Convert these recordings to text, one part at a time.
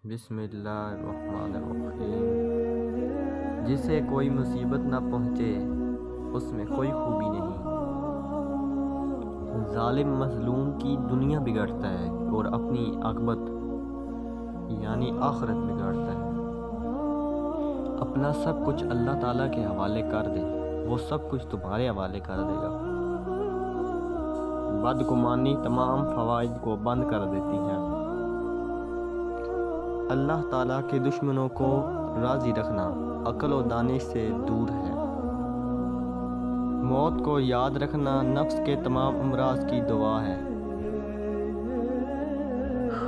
بسم اللہ الرحمن الرحیم۔ جسے کوئی مصیبت نہ پہنچے اس میں کوئی خوبی نہیں۔ ظالم مظلوم کی دنیا بگاڑتا ہے اور اپنی عاقبت یعنی آخرت بگاڑتا ہے۔ اپنا سب کچھ اللہ تعالیٰ کے حوالے کر دے، وہ سب کچھ تمہارے حوالے کر دے گا۔ بدگمانی تمام فوائد کو بند کر دیتی ہے۔ اللہ تعالیٰ کے دشمنوں کو راضی رکھنا عقل و دانش سے دور ہے۔ موت کو یاد رکھنا نفس کے تمام امراض کی دوا ہے۔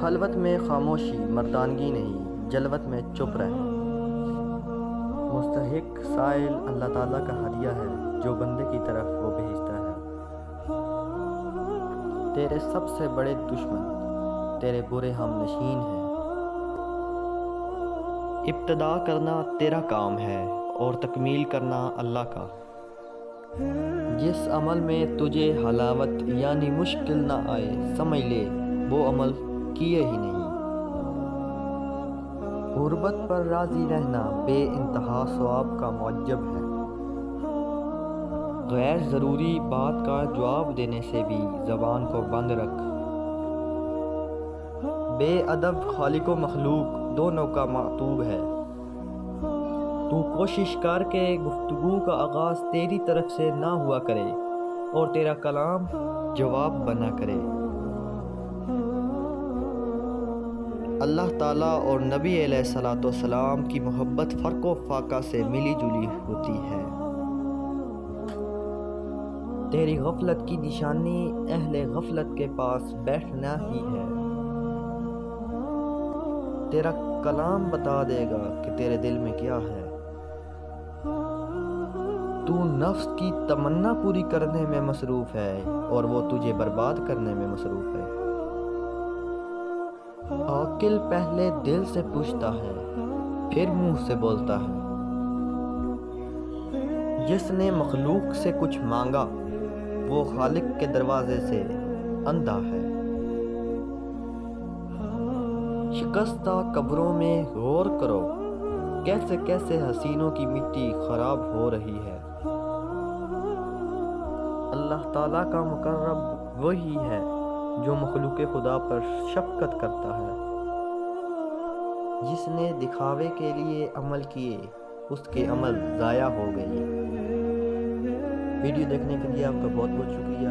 خلوت میں خاموشی مردانگی نہیں، جلوت میں چپ رہ۔ مستحق سائل اللہ تعالیٰ کا ہدیہ ہے جو بندے کی طرف وہ بھیجتا ہے۔ تیرے سب سے بڑے دشمن تیرے برے ہم نشین ہیں۔ ابتدا کرنا تیرا کام ہے اور تکمیل کرنا اللہ کا۔ جس عمل میں تجھے حلاوت یعنی مشکل نہ آئے سمجھ لے وہ عمل کیے ہی نہیں۔ غربت پر راضی رہنا بے انتہا ثواب کا معجب ہے۔ غیر ضروری بات کا جواب دینے سے بھی زبان کو بند رکھ۔ بے ادب خالق و مخلوق دونوں کا معتوب ہے۔ تو کوشش کر کے گفتگو کا آغاز تیری طرف سے نہ ہوا کرے اور تیرا کلام جواب بنا کرے۔ اللہ تعالیٰ اور نبی علیہ السلام کی محبت فرق و فاقہ سے ملی جلی ہوتی ہے۔ تیری غفلت کی نشانی اہل غفلت کے پاس بیٹھنا ہی ہے۔ تیرا کلام بتا دے گا کہ تیرے دل میں کیا ہے۔ تو نفس کی تمنا پوری کرنے میں مصروف ہے اور وہ تجھے برباد کرنے میں مصروف ہے۔ عاقل پہلے دل سے پوچھتا ہے پھر منہ سے بولتا ہے۔ جس نے مخلوق سے کچھ مانگا وہ خالق کے دروازے سے اندھا ہے۔ شکستہ قبروں میں غور کرو کیسے کیسے حسینوں کی مٹی خراب ہو رہی ہے۔ اللہ تعالیٰ کا مقرب وہی ہے جو مخلوق خدا پر شفقت کرتا ہے۔ جس نے دکھاوے کے لیے عمل کیے اس کے عمل ضائع ہو گئے۔ ویڈیو دیکھنے کے لیے آپ کا بہت بہت شکریہ۔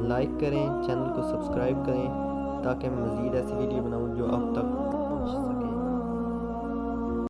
لائک کریں، چینل کو سبسکرائب کریں تاکہ میں مزید ایسی ویڈیو بناؤں جو اب تک